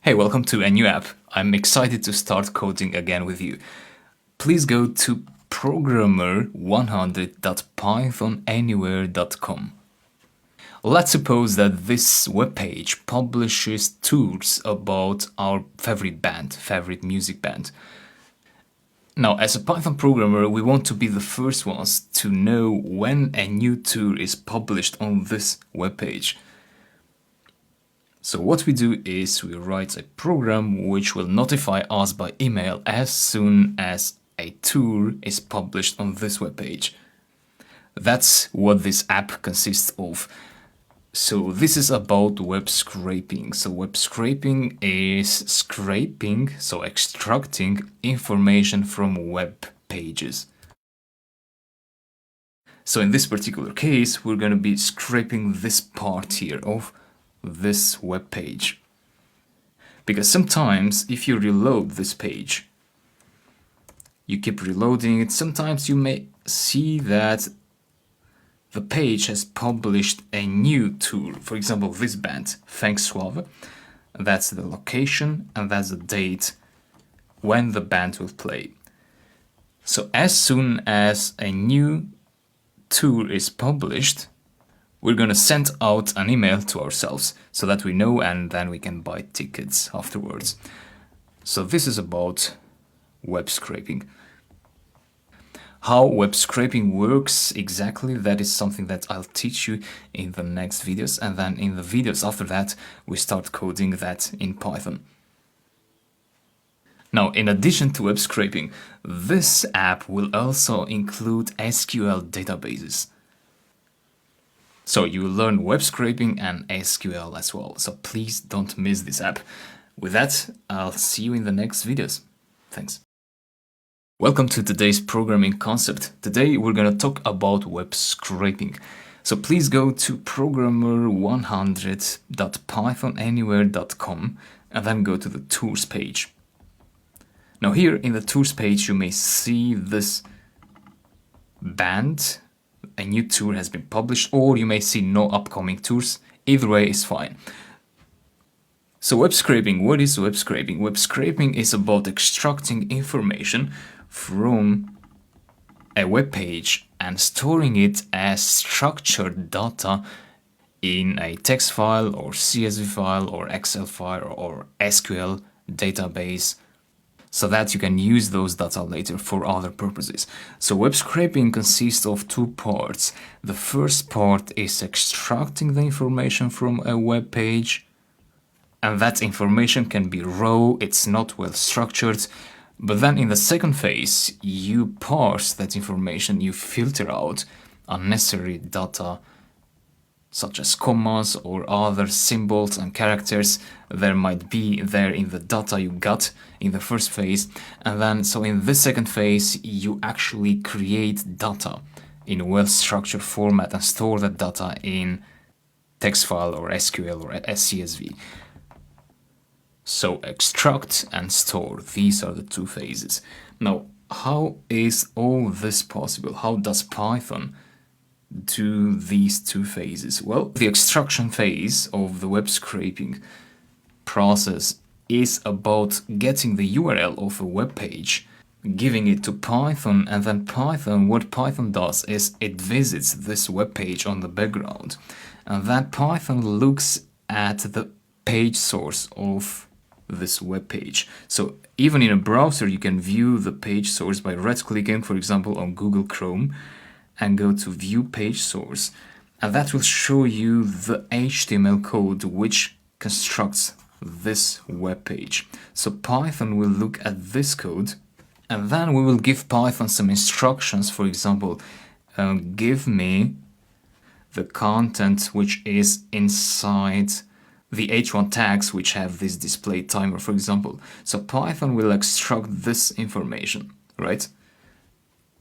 Hey, welcome to a new app. I'm excited to start coding again with you. Please go to programmer100.pythonanywhere.com. Let's suppose that this webpage publishes tours about our favorite band, favorite music band. Now, as a Python programmer, we want to be the first ones to know when a new tour is published on this webpage. So what we do is we write a program which will notify us by email as soon as a tour is published on this webpage. That's what this app consists of. So this is about web scraping. So web scraping is scraping, so extracting information from web pages. So in this particular case, we're going to be scraping this part here of this web page. Because sometimes if you reload this page, you keep reloading it, sometimes you may see that the page has published a new tour. For example, this band, Thanks Suave. That's the location and that's the date when the band will play. So as soon as a new tour is published, we're going to send out an email to ourselves so that we know, and then we can buy tickets afterwards. So this is about web scraping. How web scraping works exactly, that is something that I'll teach you in the next videos, and then in the videos after that we start coding that in Python. Now, in addition to web scraping, this app will also include SQL databases. So you will learn web scraping and SQL as well. So please don't miss this app. With that, I'll see you in the next videos. Thanks. Welcome to today's programming concept. Today we're going to talk about web scraping. So please go to programmer100.pythonanywhere.com and then go to the tools page. Now here in the tools page you may see this band. A new tour has been published, or you may see no upcoming tours. Either way is fine. So web scraping, what is web scraping? Web scraping is about extracting information from a web page and storing it as structured data in a text file or CSV file or Excel file or SQL database, so that you can use those data later for other purposes. So web scraping consists of two parts. The first part is extracting the information from a web page, and that information can be raw, it's not well structured. But then in the second phase, you parse that information, you filter out unnecessary data such as commas or other symbols and characters there might be there in the data you got in the first phase. And then, so in this second phase, you actually create data in a well-structured format and store that data in text file or SQL or CSV. So extract and store, these are the two phases. Now, how is all this possible? How does Python do these two phases? Well, the extraction phase of the web scraping process is about getting the URL of a web page, giving it to Python, and then Python, what Python does is it visits this web page on the background, and then Python looks at the page source of this web page. So even in a browser you can view the page source by right-clicking, for example, on Google Chrome, and go to view page source, and that will show you the HTML code which constructs this web page. So Python will look at this code, and then we will give Python some instructions. For example, give me the content which is inside the h1 tags which have this display timer, for example. So Python will extract this information, right?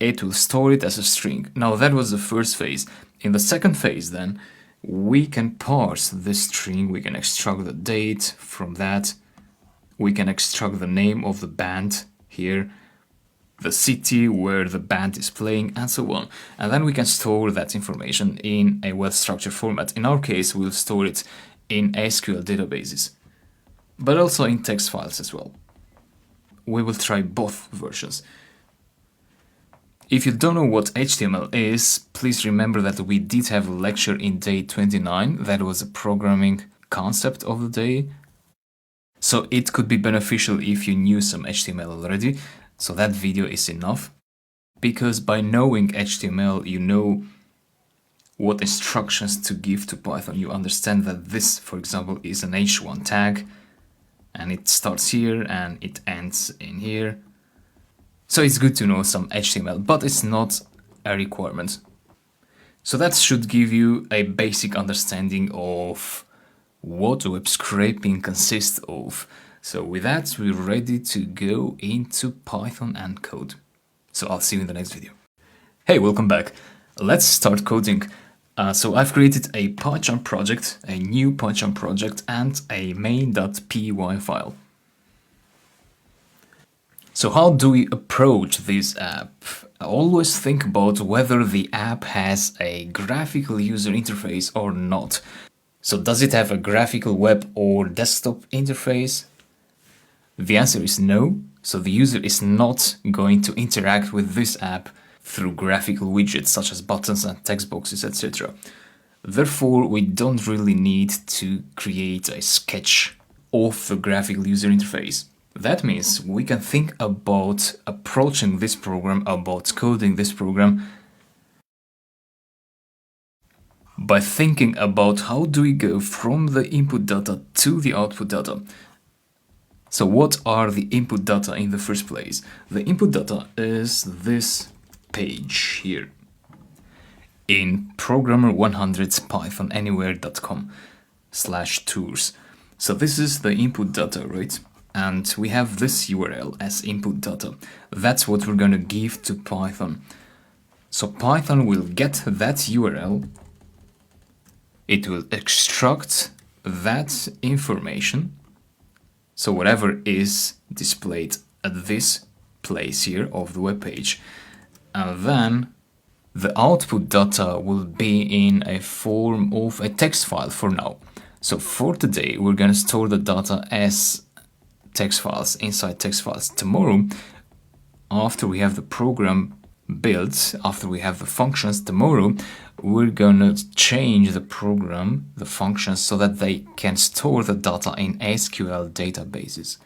It will store it as a string. Now that was the first phase. In the second phase then, we can parse this string, we can extract the date from that, we can extract the name of the band here, the city where the band is playing, and so on. And then we can store that information in a well-structured format. In our case, we'll store it in SQL databases. but also in text files as well. We will try both versions. If you don't know what HTML is, please remember that we did have a lecture in day 29 that was a programming concept of the day. So it could be beneficial if you knew some HTML already. So that video is enough. Because by knowing HTML, you know what instructions to give to Python. You understand that this, for example, is an h1 tag, and it starts here and it ends in here. So it's good to know some HTML, but it's not a requirement. So that should give you a basic understanding of what web scraping consists of. So with that, we're ready to go into Python and code. So I'll see you in the next video. Hey, welcome back. Let's start coding. So I've created a PyCharm project, a new PyCharm project, and a main.py file. So how do we approach this app? Always think about whether the app has a graphical user interface or not. So does it have a graphical web or desktop interface? The answer is no. So the user is not going to interact with this app through graphical widgets such as buttons and text boxes, etc. Therefore, we don't really need to create a sketch of the graphical user interface. That means we can think about approaching this program, about coding this program, by thinking about how do we go from the input data to the output data. So what are the input data in the first place? The input data is this page here in programmer100's pythonanywhere.com/tours. So this is the input data, right? And we have this URL as input data. That's what we're going to give to Python. So Python will get that URL. It will extract that information. So whatever is displayed at this place here of the web page. And then the output data will be in a form of a text file for now. So for today, we're going to store the data as text files inside text files. Tomorrow, after we have the program built, after we have the functions, tomorrow we're going to change the program, the functions, so that they can store the data in SQL databases.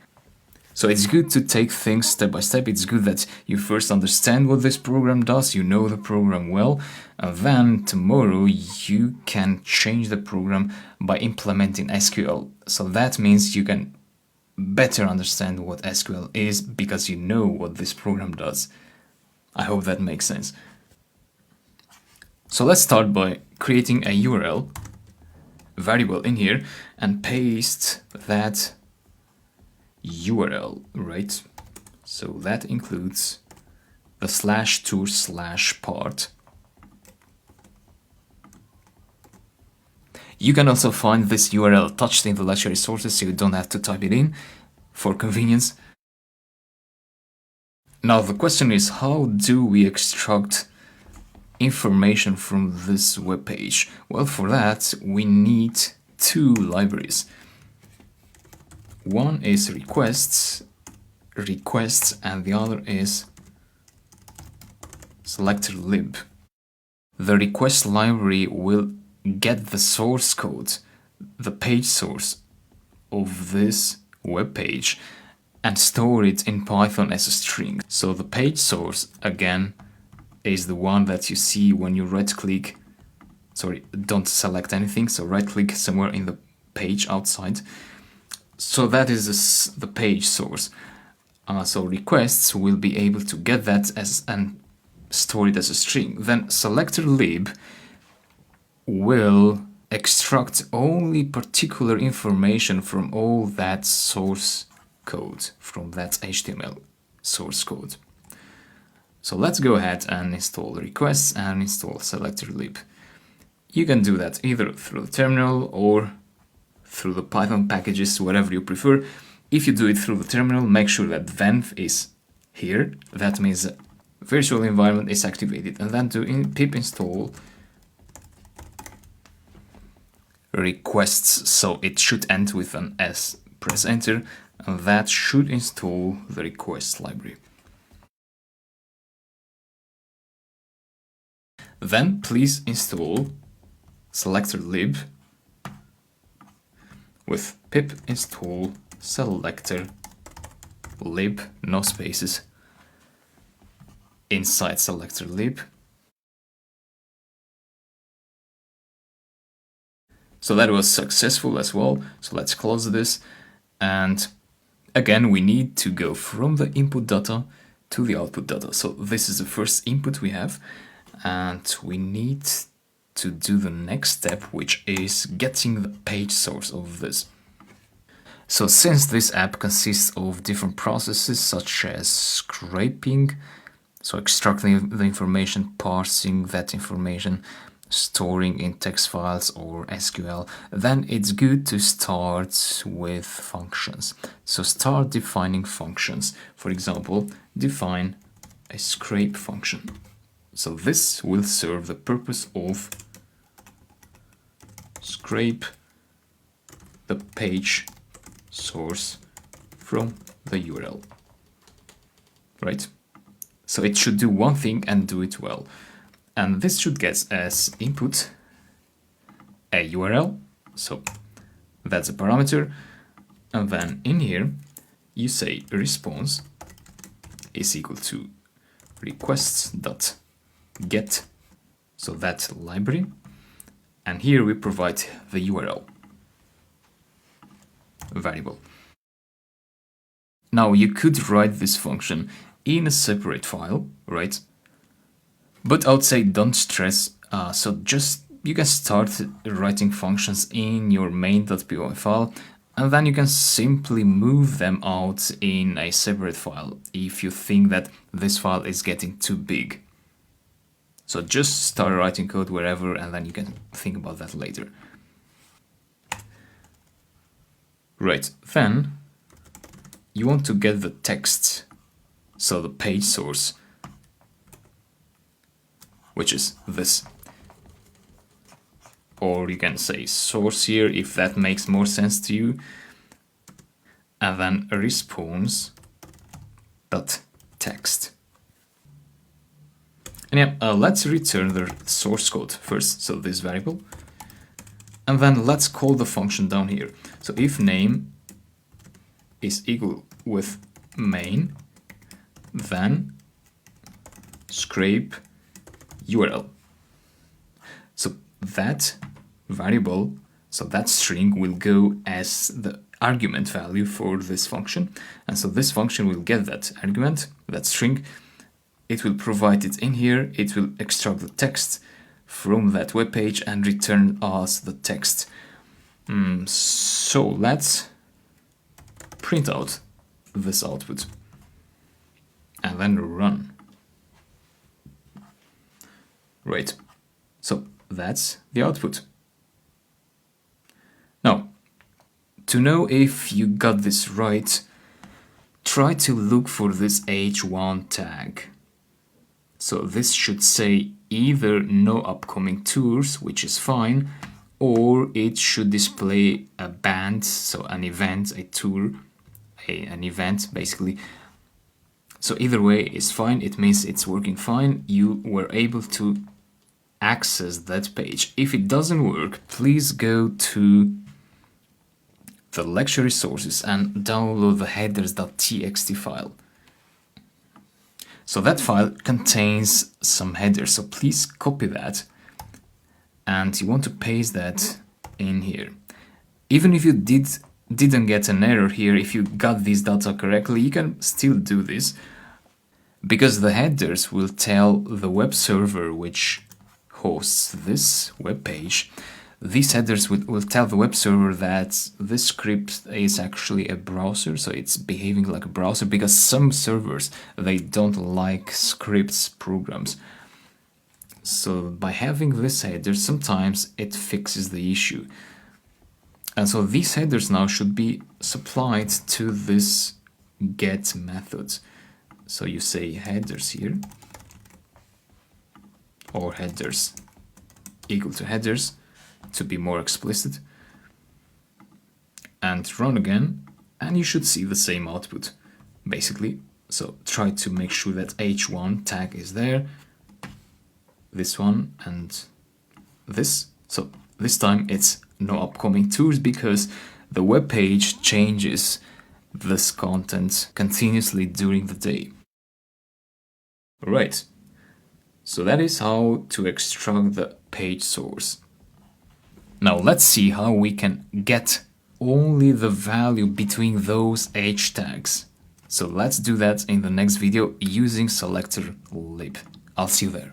So it's good to take things step by step. It's good that you first understand what this program does, you know the program well, and then tomorrow you can change the program by implementing SQL. So that means you can better understand what SQL is because you know what this program does. I hope that makes sense. So let's start by creating a URL variable in here and paste that URL, right? So that includes the /tour/part. You can also find this URL touched in the lecture resources, so you don't have to type it in for convenience. Now the question is, how do we extract information from this web page? Well, for that we need two libraries. One is requests, and the other is selector lib. The request library will get the source code, the page source of this web page, and store it in Python as a string. So the page source, again, is the one that you see when you right-click. Sorry, don't select anything, so right-click somewhere in the page outside. So that is the page source. So requests will be able to get that as and store it as a string. Then selector lib will extract only particular information from all that source code, from that HTML source code. So let's go ahead and install requests and install selector lib. You can do that either through the terminal or through the Python packages, whatever you prefer. If you do it through the terminal, make sure that venv is here. That means the virtual environment is activated. And then do pip install requests, so it should end with an S press enter, and that should install the request library. Then please install selector lib with pip install selector lib, no spaces, inside selector lib. So that was successful as well. So let's close this, and again we need to go from the input data to the output data. So this is the first input we have, and we need to do the next step, which is getting the page source of this. So since this app consists of different processes such as scraping, so extracting the information, parsing that information, storing in text files or SQL, then it's good to start with functions. So start defining functions. For example, define a scrape function. So this will serve the purpose of scrape the page source from the URL, right? So it should do one thing and do it well. And this should get as input a URL, so that's a parameter, and then in here you say response is equal to requests.get, so that's library, and here we provide the URL variable. Now you could write this function in a separate file, right? But I would say don't stress, so just you can start writing functions in your main.py file, and then you can simply move them out in a separate file if you think that this file is getting too big. So just start writing code wherever, and then you can think about that later. Right, then you want to get the text, so the page source, which is this. Or you can say source here if that makes more sense to you. And then response.text. And yeah, let's return the source code first, so this variable. And then let's call the function down here. So if name is equal with main, then scrape URL. So that variable, so that string will go as the argument value for this function. And so this function will get that argument, that string. It will provide it in here. It will extract the text from that web page and return us the text. So let's print out this output and then run. Right, so that's the output. Now, to know if you got this right, try to look for this h1 tag. So this should say either no upcoming tours, which is fine, or it should display a band, so an event, a tour, an event basically. So either way is fine, it means it's working fine, you were able to access that page. If it doesn't work, please go to the lecture resources and download the headers.txt file. So that file contains some headers, so please copy that and you want to paste that in here. Even if you didn't get an error here, if you got this data correctly, you can still do this, because the headers will tell the web server which hosts this web page. These headers will tell the web server that this script is actually a browser, so it's behaving like a browser, because some servers, they don't like scripts programs. So by having this header, sometimes it fixes the issue. And so these headers now should be supplied to this get method. So you say headers here, or headers equal to headers, to be more explicit, and run again, and you should see the same output, basically. So try to make sure that h1 tag is there, this one, and this. So this time it's no upcoming tours because the web page changes this content continuously during the day. Right, so that is how to extract the page source. Now let's see how we can get only the value between those h tags. So let's do that in the next video using selector lib. I'll see you there.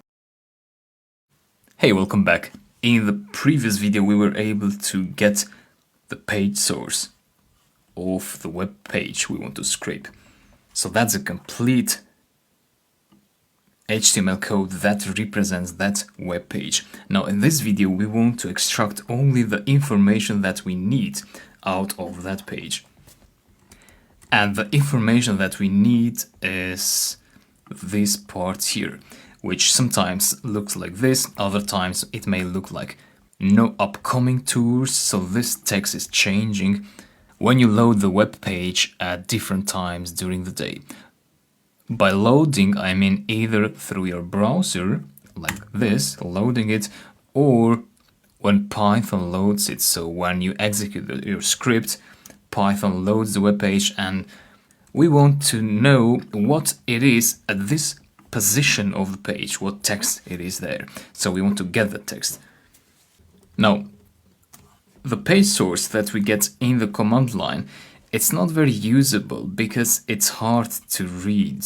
Hey, welcome back. In the previous video we were able to get the page source of the web page we want to scrape. So that's a complete HTML code that represents that web page. Now in this video we want to extract only the information that we need out of that page. And the information that we need is this part here, which sometimes looks like this, other times it may look like no upcoming tours, so this text is changing when you load the web page at different times during the day. By loading, I mean either through your browser, like this, loading it, or when Python loads it. So when you execute your script, Python loads the web page, and we want to know what it is at this position of the page, what text it is there. So we want to get the text. Now, the page source that we get in the command line, it's not very usable because it's hard to read,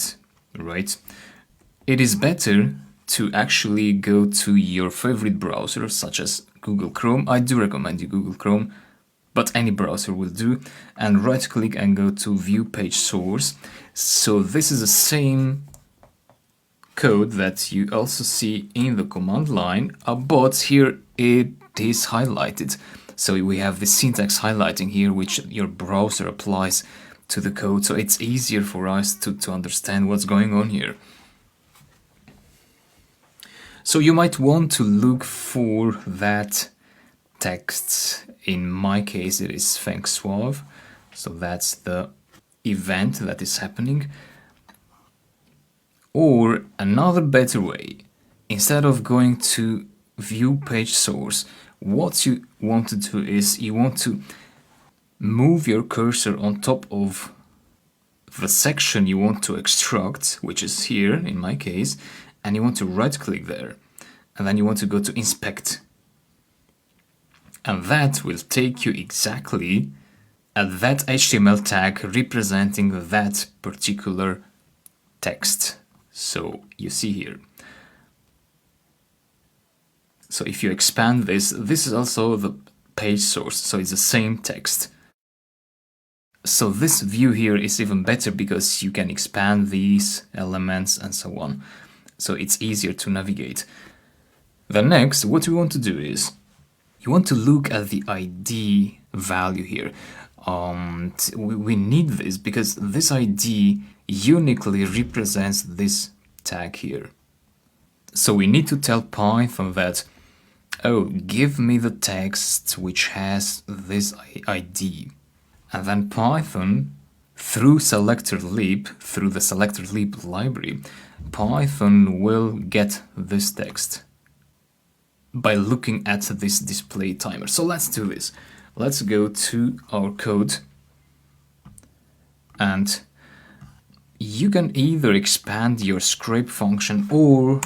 right? It is better to actually go to your favorite browser, such as Google Chrome. I do recommend you Google Chrome, but any browser will do, and right click and go to view page source. So this is the same code that you also see in the command line, but here it is highlighted. So we have the syntax highlighting here, which your browser applies to the code, so it's easier for us to understand what's going on here. So you might want to look for that text. In my case it is FangSuave, so that's the event that is happening. Or another better way, instead of going to view page source, what you want to do is you want to move your cursor on top of the section you want to extract, which is here in my case, and you want to right click there, and then you want to go to inspect, and that will take you exactly at that HTML tag representing that particular text. So you see here. So if you expand this, this is also the page source, so it's the same text. So this view here is even better because you can expand these elements and so on. So it's easier to navigate. The next, what we want to do is, you want to look at the ID value here. We need this because this ID uniquely represents this tag here. So we need to tell Python that, oh, give me the text which has this ID. And then Python, through selector lib, through the selector lib library, Python will get this text by looking at this display timer. So let's do this. Let's go to our code, and you can either expand your scrape function or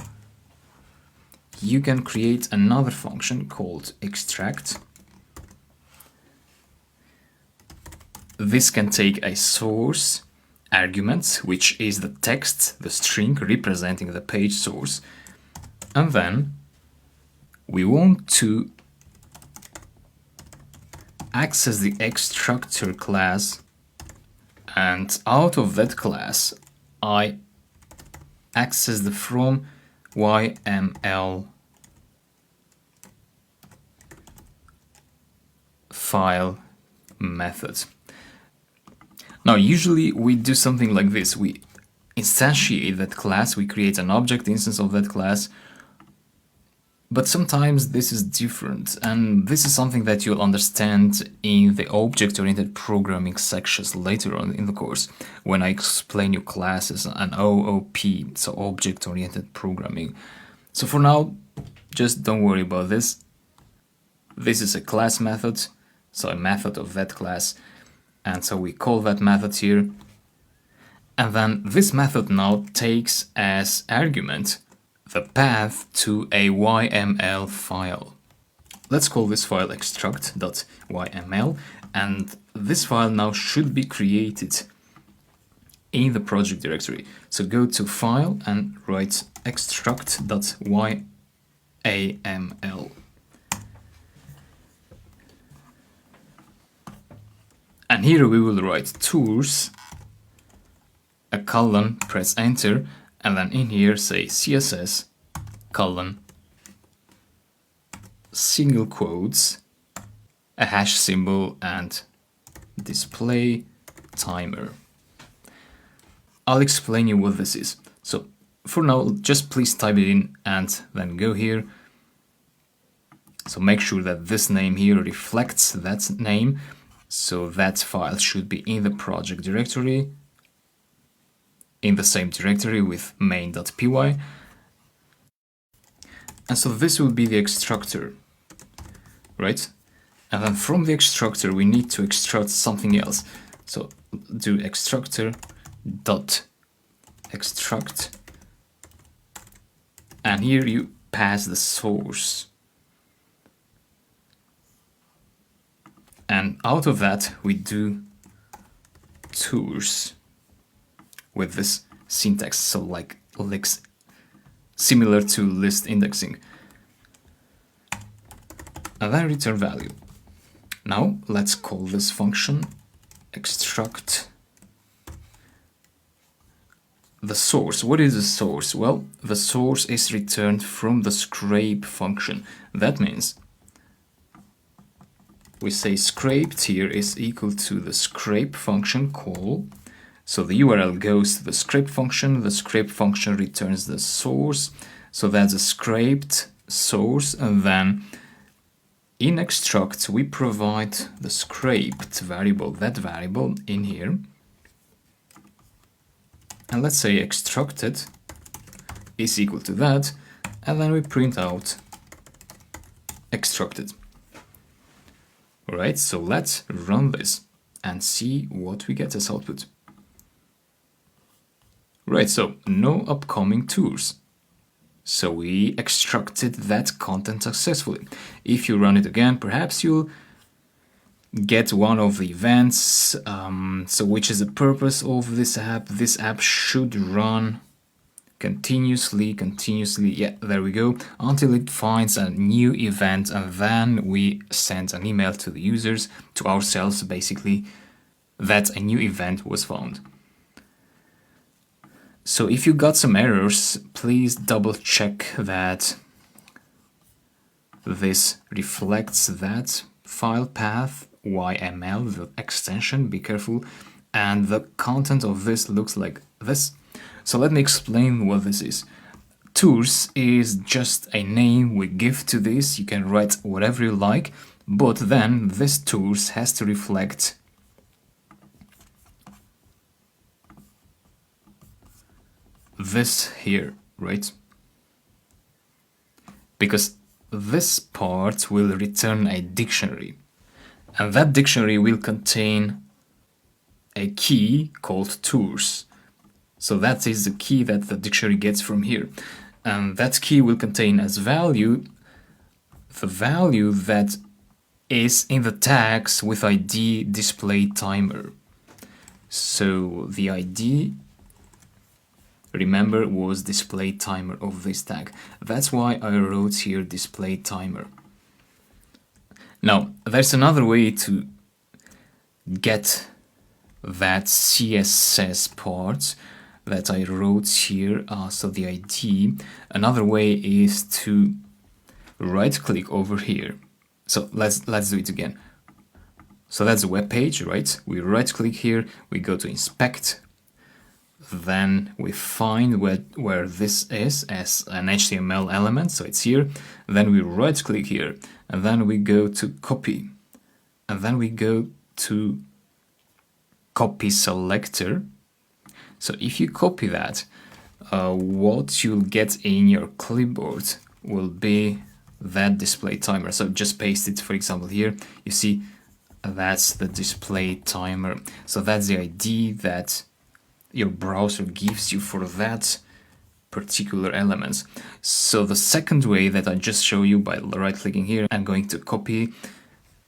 you can create another function called extract. This can take a source argument, which is the text, the string representing the page source, and then we want to access the extractor class, and out of that class I access the from YML file method. Now usually we do something like this. We instantiate that class, we create an object instance of that class, But sometimes this is different, and this is something that you'll understand in the object-oriented programming sections later on in the course, when I explain you classes and OOP, so object-oriented programming. So for now, just don't worry about this. This is a class method, so a method of that class, and so we call that method here. And then this method now takes as argument the path to a YML file. Let's call this file extract.yml, and this file now should be created in the project directory. So go to File and write extract.yml. And here we will write tools, a colon, press enter, and then in here say CSS, colon, single quotes, a hash symbol, and display timer. I'll explain you what this is. So for now, just please type it in and then go here. So make sure that this name here reflects that name. So that file should be in the project directory, in the same directory with main.py. And so this will be the extractor, right? And then from the extractor, we need to extract something else. So do extractor dot extract, and here you pass the source. And out of that, we do tools with this syntax, so like similar to list indexing. And then return value. Now let's call this function extract the source. What is the source? Well, the source is returned from the scrape function. That means we say scraped here is equal to the scrape function call. So the URL goes to the scrape function returns the source. So that's a scraped source, and then in extract we provide the scraped variable, that variable in here. And let's say extracted is equal to that, and then we print out extracted. Alright, so let's run this and see what we get as output. Right, so no upcoming tours. So we extracted that content successfully. If you run it again, perhaps you'll get one of the events. So which is the purpose of this app? This app should run continuously, yeah, there we go, until it finds a new event, and then we send an email to the users, to ourselves basically, that a new event was found. So if you got some errors, please double check that this reflects that file path, YML, the extension, be careful, and the content of this looks like this. So let me explain what this is. Tours is just a name we give to this. You can write whatever you like, but then this tours has to reflect this here, right? Because this part will return a dictionary, and that dictionary will contain a key called tours. So that is the key that the dictionary gets from here. And that key will contain as value the value that is in the tags with ID display timer. So the ID, remember, was display timer of this tag. That's why I wrote here display timer. Now, there's another way to get that CSS part that I wrote here, so the ID. Another way is to right click over here. So let's do it again. So that's the web page, right? We right click here, we go to inspect, then we find where this is as an HTML element, so it's here. Then we right click here, and then we go to copy, and then we go to copy selector. So if you copy that, what you'll get in your clipboard will be that display timer. So just paste it, for example, here. You see, that's the display timer. So that's the ID that your browser gives you for that particular elements. So the second way that I just show you by right clicking here and going to copy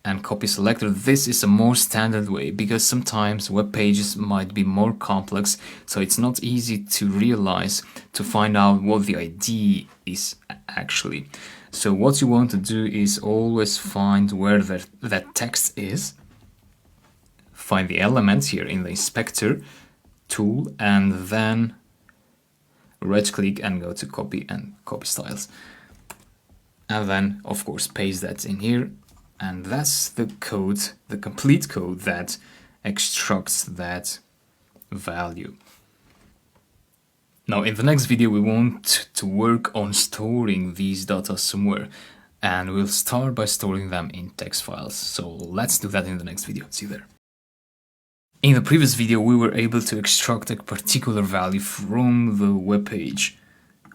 and copy selector, this is a more standard way because sometimes web pages might be more complex, so it's not easy to realize, to find out what the ID is actually. So what you want to do is always find where that text is, find the element here in the inspector tool, and then right click and go to copy and copy styles, and then of course paste that in here. And that's the code, the complete code that extracts that value. Now in the next video we want to work on storing these data somewhere, and we'll start by storing them in text files. So let's do that in the next video. See you there. In the previous video we were able to extract a particular value from the web page,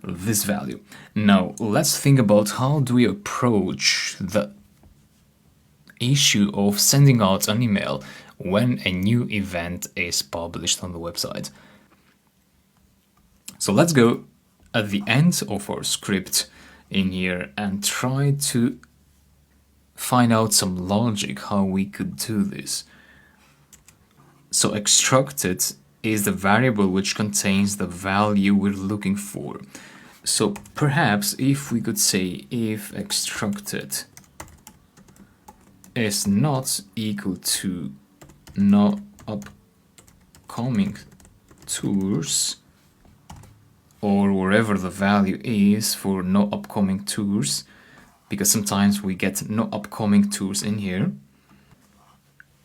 this value. Now let's think about how do we approach the issue of sending out an email when a new event is published on the website. So let's go at the end of our script in here and try to find out some logic how we could do this. So extracted is the variable which contains the value we're looking for. So perhaps if we could say if extracted is not equal to no upcoming tours, or wherever the value is for no upcoming tours, because sometimes we get no upcoming tours in here,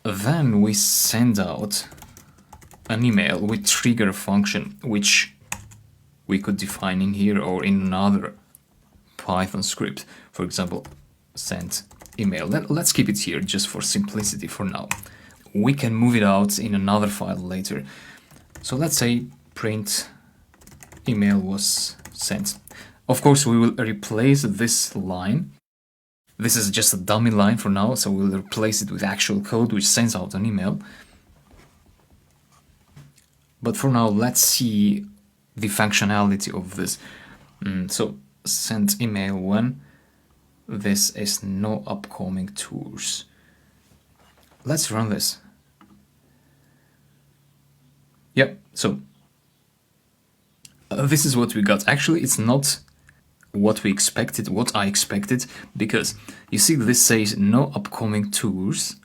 then we send out an email with trigger function, which we could define in here or in another Python script. For example, send email. Let's keep it here just for simplicity for now. We can move it out in another file later. So let's say print email was sent. Of course, we will replace this line. This is just a dummy line for now, so we'll replace it with actual code which sends out an email. But for now, let's see the functionality of this. So send email when this is no upcoming tours. Let's run this. Yep, so this is what we got. Actually, it's not what we expected, what I expected, because you see this says no upcoming tours,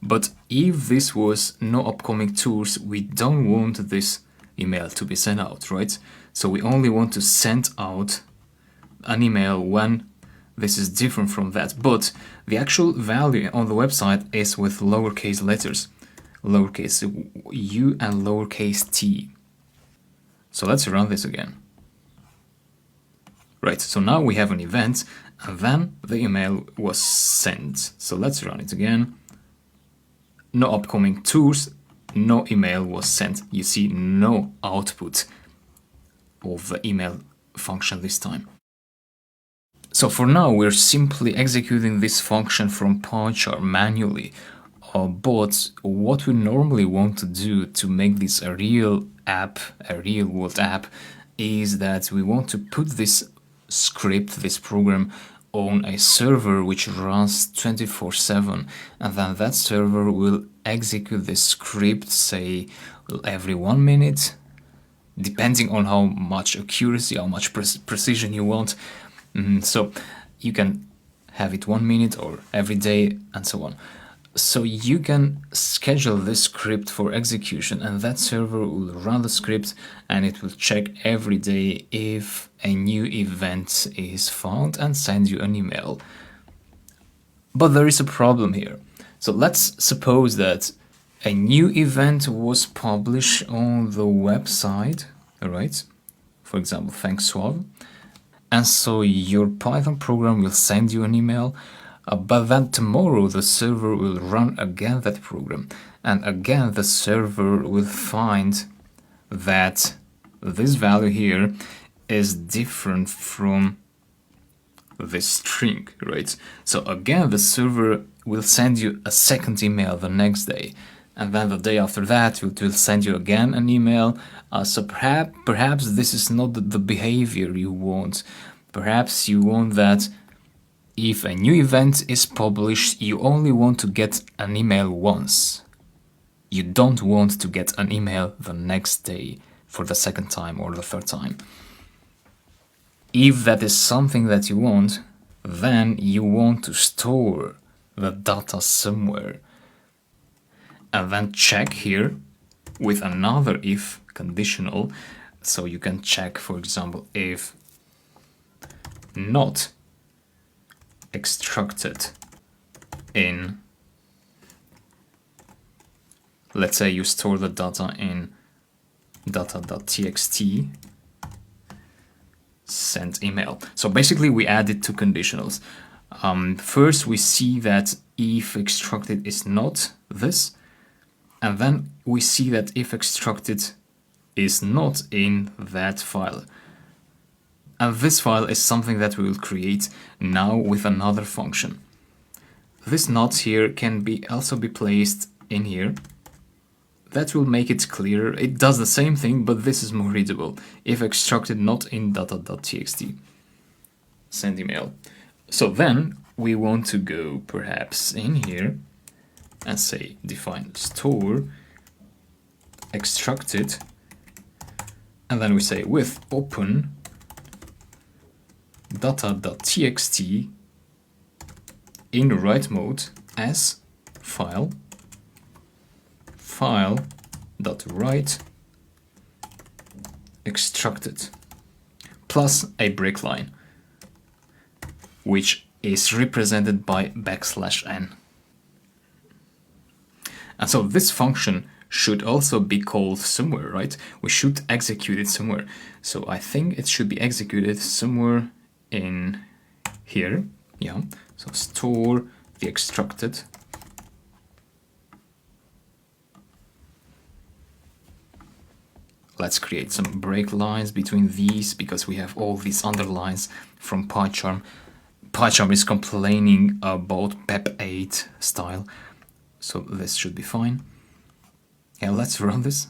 but if this was no upcoming tours, we don't want this email to be sent out, right? So we only want to send out an email when this is different from that, but the actual value on the website is with lowercase letters, lowercase u and lowercase t. So let's run this again. Right, so now we have an event, and then the email was sent. So let's run it again. No upcoming tours, no email was sent. You see no output of the email function this time. So for now, we're simply executing this function from PyCharm manually. But what we normally want to do to make this a real app, a real world app, is that we want to put this script, this program, on a server which runs 24/7, and then that server will execute the script, say, every 1 minute, depending on how much accuracy, how much precision you want. So you can have it 1 minute or every day and so on. So you can schedule this script for execution, and that server will run the script and it will check every day if a new event is found and send you an email. But there is a problem here. So let's suppose that a new event was published on the website, right? For example, ThanksSuave. And so your Python program will send you an email, but then tomorrow the server will run again that program. And again, the server will find that this value here is different from this string, right? So again, the server will send you a second email the next day. And then the day after that, it will send you again an email. So perhaps this is not the behavior you want. Perhaps you want that if a new event is published, you only want to get an email once. You don't want to get an email the next day for the second time or the third time. If that is something that you want, then you want to store the data somewhere. And then check here with another if conditional. So you can check, for example, if not extracted in, let's say you store the data in data.txt, send email. So basically we added two conditionals. First we see that if extracted is not this, and then we see that if extracted is not in that file. And this file is something that we will create now with another function. This not here can also be placed in here. That will make it clearer. It does the same thing, but this is more readable. If extracted not in data.txt, send email. So then we want to go perhaps in here and say define store extracted, and then we say with open data.txt in write mode as file.write extracted plus a break line, which is represented by \n. And so this function should also be called somewhere, right? We should execute it somewhere. So I think it should be executed somewhere in here. Yeah. So store the extracted. Let's create some break lines between these because we have all these underlines from PyCharm. PyCharm is complaining about PEP8 style. So this should be fine. Yeah, let's run this.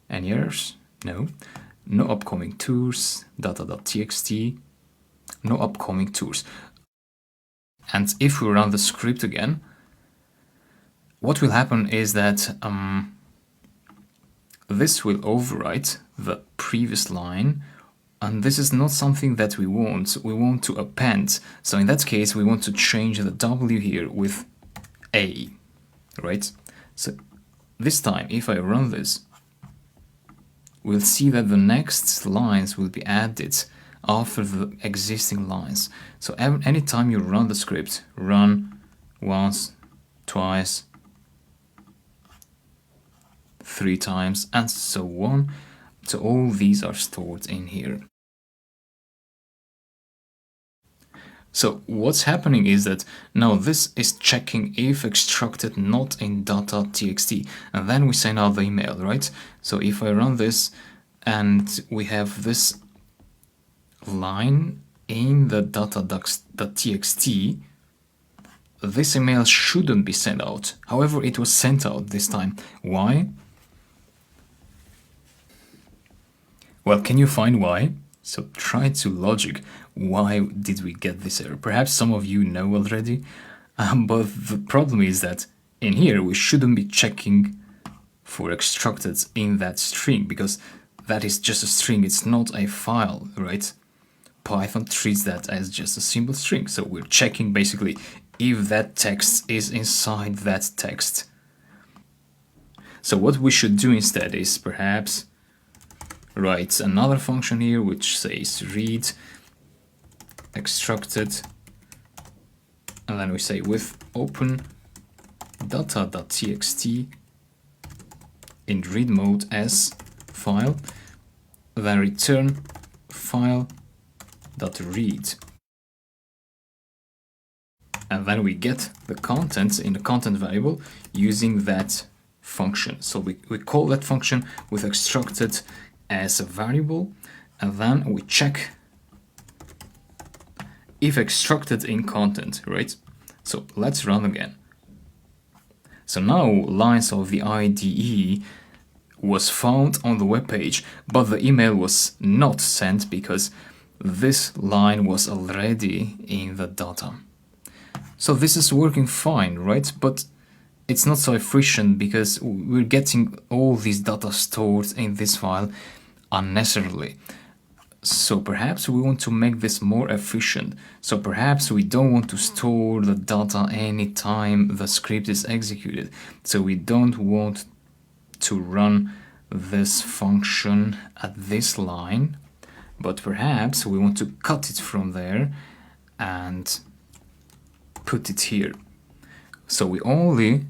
Any errors? No. No upcoming tours, data.txt, no upcoming tours. And if we run the script again, what will happen is that this will overwrite the previous line, and this is not something that we want. We want to append. So in that case, we want to change the W here with A, right? So this time, if I run this, we'll see that the next lines will be added after the existing lines. So anytime you run the script, run once, twice, 3 times, and so on. So all these are stored in here. So what's happening is that now this is checking if extracted not in data.txt, and then we send out the email, right? So if I run this and we have this line in the data.txt, this email shouldn't be sent out. However, it was sent out this time. Why? Well, can you find why? So try to logic. Why did we get this error? Perhaps some of you know already, but the problem is that in here we shouldn't be checking for extracted in that string, because that is just a string, it's not a file, right? Python treats that as just a simple string, so we're checking basically if that text is inside that text. So what we should do instead is perhaps write another function here which says read extracted, and then we say with open data.txt in read mode as file, then return file.read. And then we get the contents in the content variable using that function. So we call that function with extracted as a variable, and then we check if extracted in content, right? So let's run again. So now lines of the IDE was found on the web page, but the email was not sent because this line was already in the data. So this is working fine, right? But it's not so efficient because we're getting all these data stored in this file unnecessarily. So perhaps we want to make this more efficient. So perhaps we don't want to store the data anytime the script is executed. So we don't want to run this function at this line, but perhaps we want to cut it from there and put it here. So we only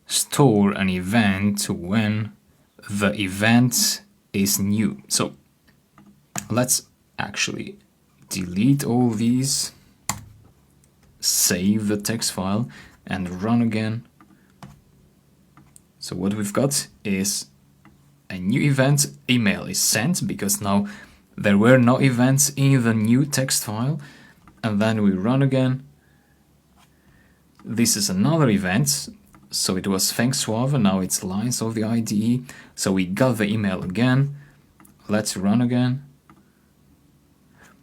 store an event when the event is new. So let's actually delete all these, save the text file and run again. So what we've got is a new event, email is sent, because now there were no events in the new text file. And then we run again. This is another event, so it was thanks Suave, now it's lines of the IDE. So we got the email again. Let's run again.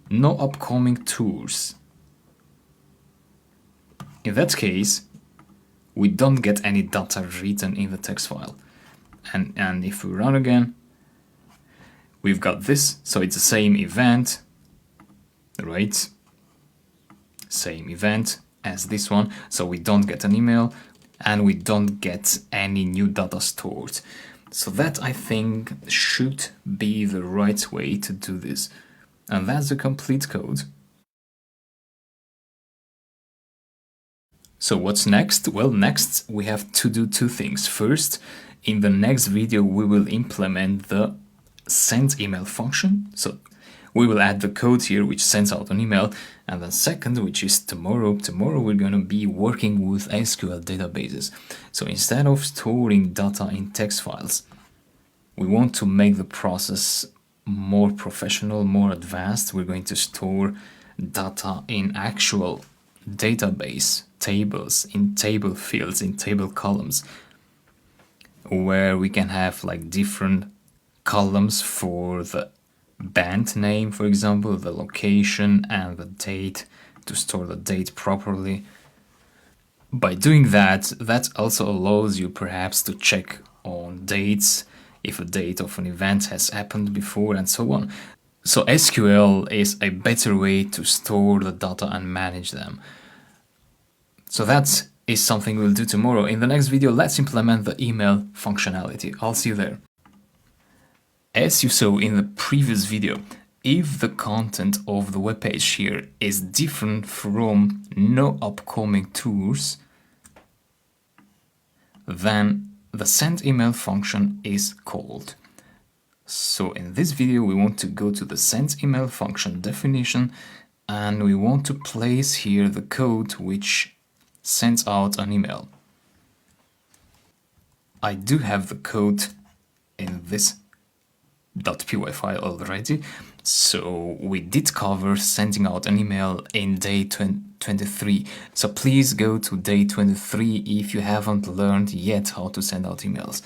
No upcoming tours. In that case, we don't get any data written in the text file. And if we run again, we've got this, so it's the same event, right? Same event as this one, so we don't get an email and we don't get any new data stored. So that, I think, should be the right way to do this. And that's the complete code. So what's next? Well, next we have to do two things. First, in the next video we will implement the send email function. So we will add the code here which sends out an email. And then second, which is tomorrow we're going to be working with SQL databases. So instead of storing data in text files, we want to make the process more professional, more advanced. We're going to store data in actual database tables, in table fields, in table columns, where we can have like different columns for the band name, for example, the location and the date, to store the date properly. By doing that, that also allows you perhaps to check on dates, if a date of an event has happened before, and so on. So SQL is a better way to store the data and manage them. So that is something we'll do tomorrow. In the next video, let's implement the email functionality. I'll see you there. As you saw in the previous video, if the content of the web page here is different from no upcoming tours, then the send email function is called. So in this video we want to go to the send email function definition and we want to place here the code which sends out an email. I do have the code in this .py file already, so we did cover sending out an email in day 23. So please go to day 23 if you haven't learned yet how to send out emails.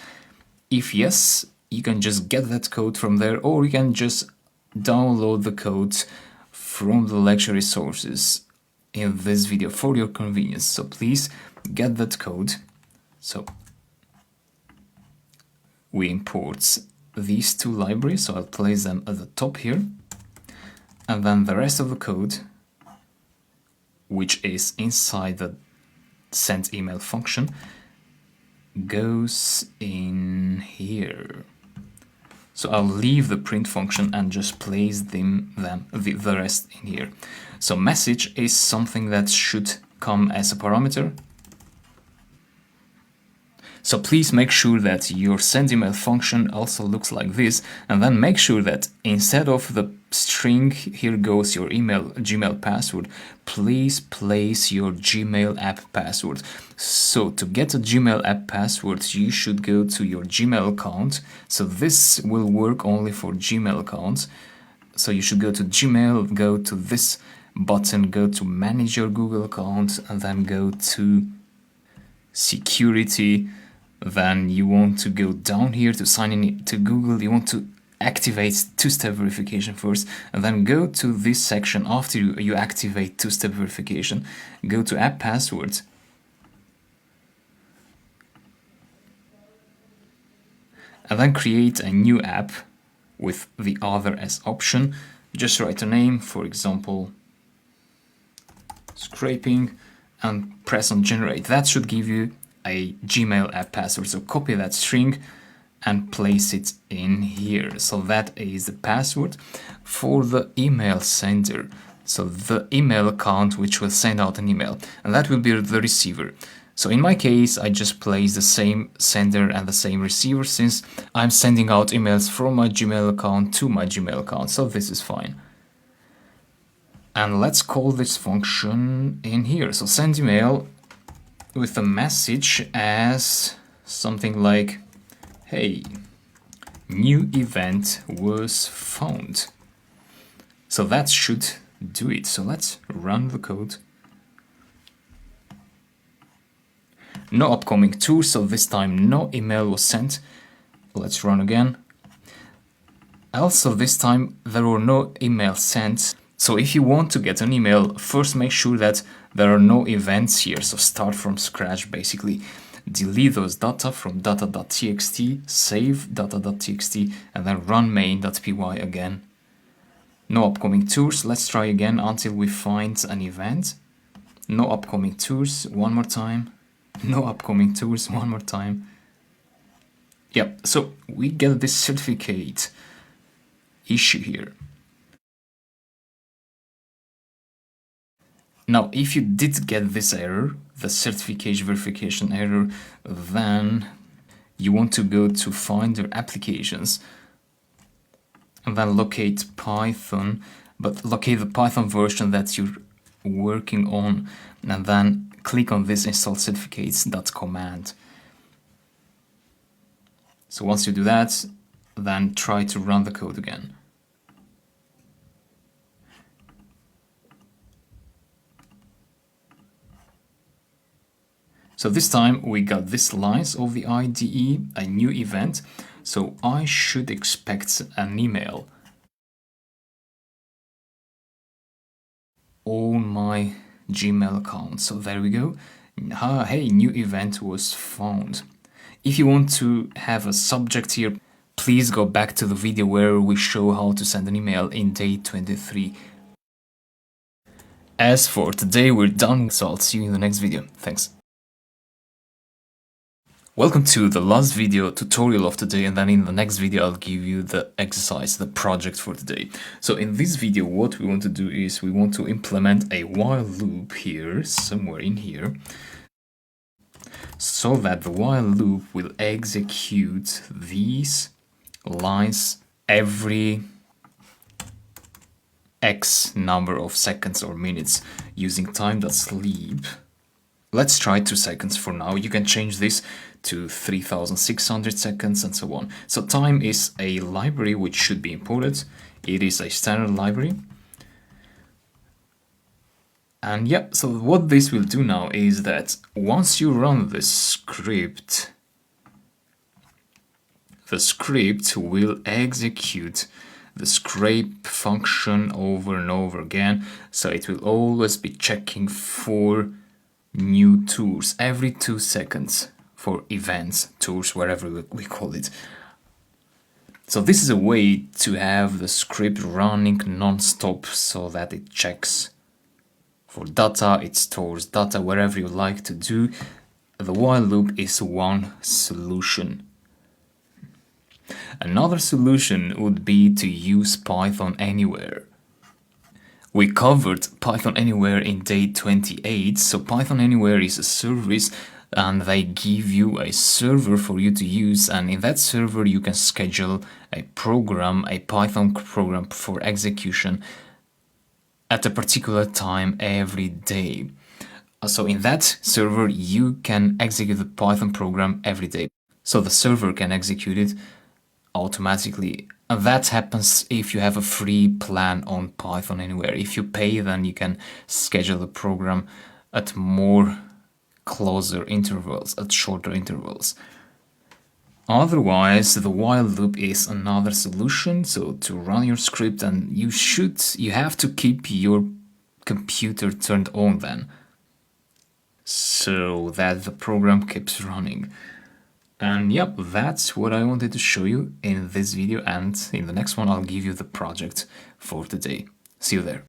If yes, you can just get that code from there, or you can just download the code from the lecture resources in this video for your convenience. So please get that code. So we import these two libraries, so I'll place them at the top here, and then the rest of the code, which is inside the send email function, goes in here. So I'll leave the print function and just place the rest in here. So message is something that should come as a parameter, So please make sure that your send email function also looks like this, and then make sure that instead of the string, here goes your Gmail password, please place your Gmail app password. So to get a Gmail app password, you should go to your Gmail account. So this will work only for Gmail accounts. So you should go to Gmail, go to this button, go to manage your Google account, and then go to security. Then you want to go down here to sign in to Google. You want to activate two-step verification first, and then go to this section after you activate two-step verification. Go to app passwords. And then create a new app with the other as option. Just write a name, for example, scraping, and press on generate. That should give you a Gmail app password. So copy that string and place it in here. So that is the password for the email sender. So the email account which will send out an email, and that will be the receiver. So in my case, I just place the same sender and the same receiver since I'm sending out emails from my Gmail account to my Gmail account. So this is fine. And let's call this function in here. So send email with a message as something like, hey, new event was found. So that should do it. So let's run the code. No upcoming tour, so this time no email was sent. Let's run again. Also this time there were no emails sent. So if you want to get an email, first make sure that there are no events here. So start from scratch basically. Delete those data from data.txt, save data.txt, and then run main.py again. No upcoming tours. Let's try again until we find an event. No upcoming tours. One more time. No upcoming tours. One more time. Yep, so we get this certificate issue here. Now, if you did get this error, the certificate verification error, then you want to go to Finder Applications and then locate Python, but locate the Python version that you're working on, and then click on this install certificates.command. So once you do that, then try to run the code again. So this time we got this lines of the IDE, a new event. So I should expect an email on my Gmail account. So there we go. Hey, new event was found. If you want to have a subject here, please go back to the video where we show how to send an email in day 23. As for today, we're done, so I'll see you in the next video. Thanks. Welcome to the last video tutorial of today, and then in the next video I'll give you the exercise, the project for today. So in this video what we want to do is we want to implement a while loop here, somewhere in here, so that the while loop will execute these lines every X number of seconds or minutes using time.sleep. Let's try 2 seconds for now. You can change this to 3600 seconds and so on. So time is a library which should be imported. It is a standard library. And yeah, so what this will do now is that once you run the script will execute the scrape function over and over again. So it will always be checking for new tours every 2 seconds for events, tours, whatever we call it. So this is a way to have the script running non-stop so that it checks for data, it stores data wherever you like to do. The while loop is one solution. Another solution would be to use Python Anywhere. We covered Python Anywhere in day 28, so Python Anywhere is a service and they give you a server for you to use, and in that server you can schedule a program, a Python program for execution at a particular time every day. So in that server you can execute the Python program every day. So the server can execute it automatically. And that happens if you have a free plan on Python Anywhere. If you pay, then you can schedule the program at more closer intervals, at shorter intervals. Otherwise, the while loop is another solution. So to run your script, and you have to keep your computer turned on then, so that the program keeps running. And yep, that's what I wanted to show you in this video, and in the next one I'll give you the project for today. See you there.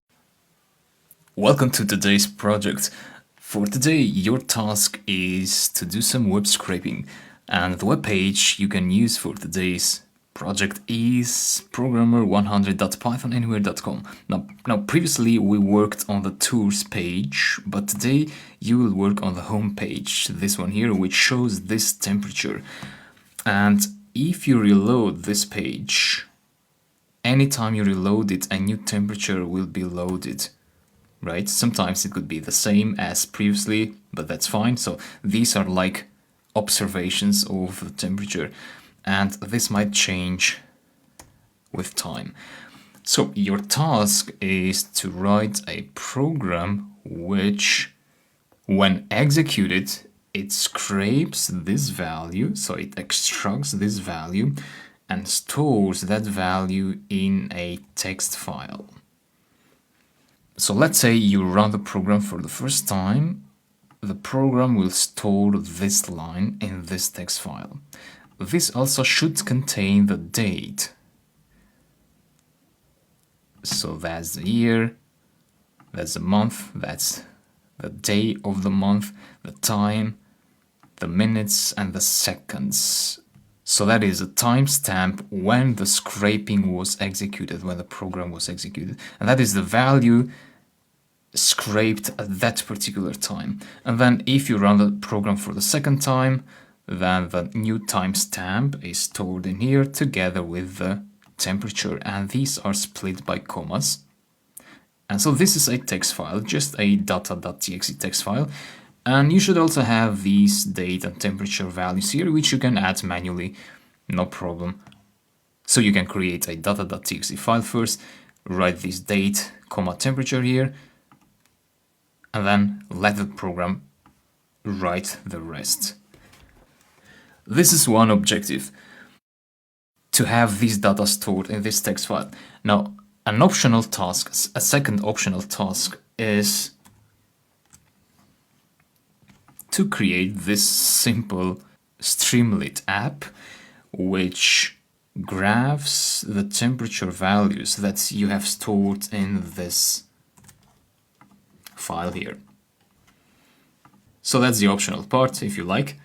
Welcome to today's project. For today, your task is to do some web scraping, and the web page you can use for today's project is programmer100.pythonanywhere.com. Now, previously we worked on the tours page, but today you will work on the home page, this one here, which shows this temperature. And if you reload this page, anytime you reload it, a new temperature will be loaded. Right? Sometimes it could be the same as previously, but that's fine. So these are like observations of the temperature, and this might change with time. So your task is to write a program which, when executed, it scrapes this value, so it extracts this value and stores that value in a text file. So let's say you run the program for the first time. The program will store this line in this text file. This also should contain the date. So that's the year, that's the month, that's the day of the month, the time, the minutes, and the seconds. So that is a timestamp when the scraping was executed, when the program was executed. And that is the value scraped at that particular time. And then if you run the program for the second time, then the new timestamp is stored in here together with the temperature, and these are split by commas. And so this is a text file, just a data.txt text file, and you should also have these date and temperature values here, which you can add manually, no problem. So you can create a data.txt file first, write this date, comma temperature here, and then let the program write the rest. This is one objective, to have this data stored in this text file. Now, an optional task, a second optional task, is to create this simple Streamlit app which graphs the temperature values that you have stored in this file here. So that's the optional part. If you like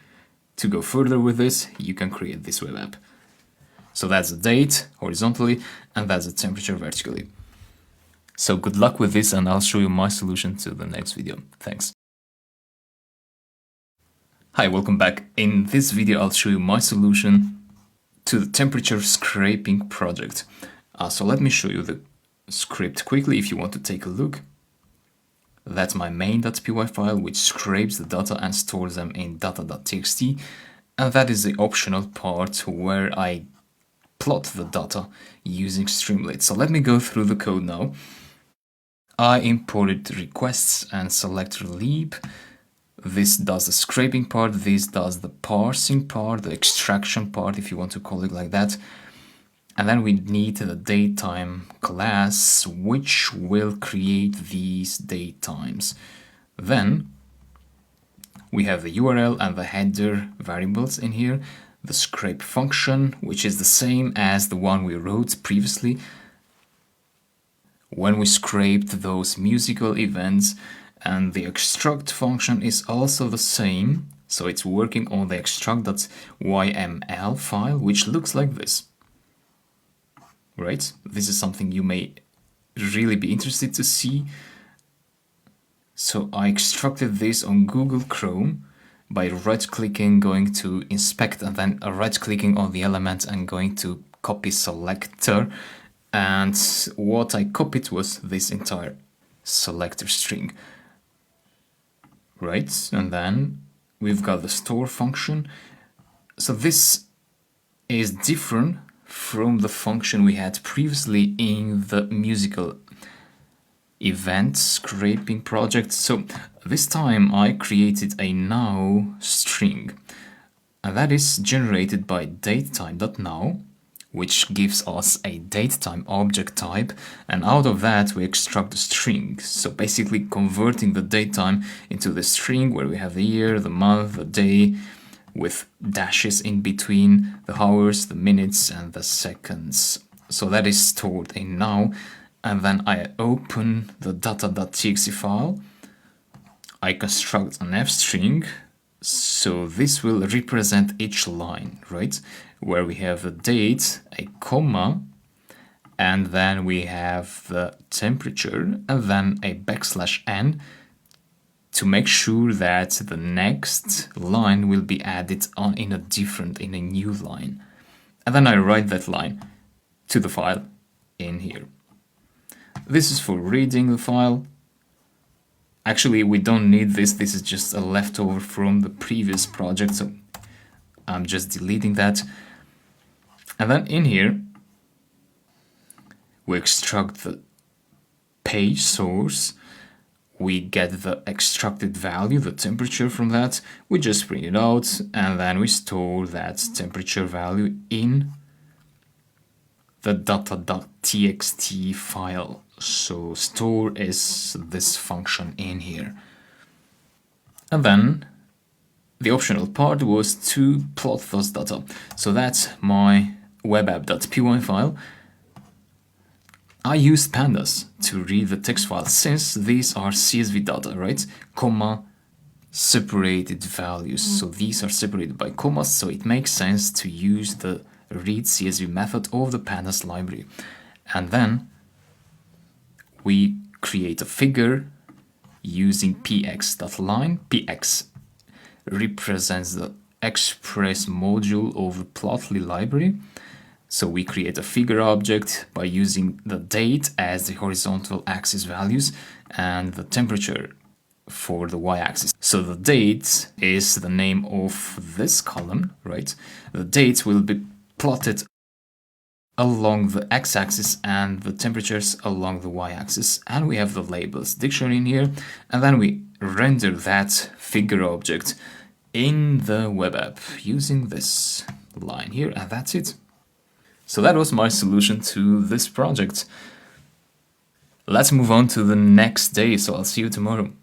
to go further with this, you can create this web app. So that's the date horizontally, and that's the temperature vertically. So good luck with this, and I'll show you my solution to the next video. Thanks. Hi, welcome back. In this video, I'll show you my solution to the temperature scraping project. So let me show you the script quickly if you want to take a look. That's my main.py file, which scrapes the data and stores them in data.txt. And that is the optional part where I plot the data using Streamlit. So let me go through the code now. I imported requests and selector lib. This does the scraping part, this does the parsing part, the extraction part, if you want to call it like that. And then we need the datetime class, which will create these datetimes. Then we have the URL and the header variables in here, the scrape function, which is the same as the one we wrote previously when we scraped those musical events, and the extract function is also the same, so it's working on the extract.yml file, which looks like this. Right? This is something you may really be interested to see. So I extracted this on Google Chrome, by right-clicking, going to inspect, and then right-clicking on the element and going to copy selector. And what I copied was this entire selector string, right? And then we've got the store function. So this is different from the function we had previously in the musical event scraping project. So this time I created a now string, and that is generated by datetime.now, which gives us a datetime object type, and out of that we extract the string. So basically converting the datetime into the string where we have the year, the month, the day, with dashes in between the hours, the minutes, and the seconds. So that is stored in now, and then I open the data.txt file. I construct an f string, so this will represent each line, right? Where we have the date, a comma, and then we have the temperature, and then a \n to make sure that the next line will be added on in a new line. And then I write that line to the file in here. This is for reading the file. Actually, we don't need this. This is just a leftover from the previous project, so I'm just deleting that. And then in here, we extract the page source. We get the extracted value, the temperature from that. We just print it out, and then we store that temperature value in the data.txt file. So store is this function in here. And then the optional part was to plot those data. So that's my webapp.py file. I used pandas to read the text file since these are CSV data, right? Comma, separated values. So these are separated by commas, so it makes sense to use the read CSV method of the pandas library. And then we create a figure using px.line. Px represents the express module of the Plotly library. So we create a figure object by using the date as the horizontal axis values and the temperature for the y-axis. So the date is the name of this column, right? The dates will be plotted along the x-axis and the temperatures along the y-axis. And we have the labels dictionary in here, and then we render that figure object in the web app using this line here, and that's it. So that was my solution to this project. Let's move on to the next day, so I'll see you tomorrow.